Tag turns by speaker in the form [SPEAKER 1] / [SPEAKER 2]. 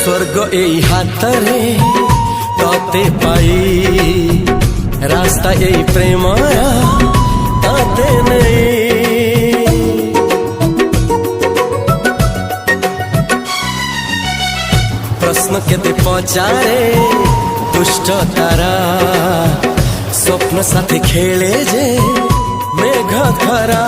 [SPEAKER 1] स्वर्ग এই হাতরে ততে পাই রাস্তা এই প্রেমরা তাতে নেই প্রশ্ন কেতে পচারে দুষ্ট তারা স্বপ্ন সাথে খেলে যে মেঘ ধরা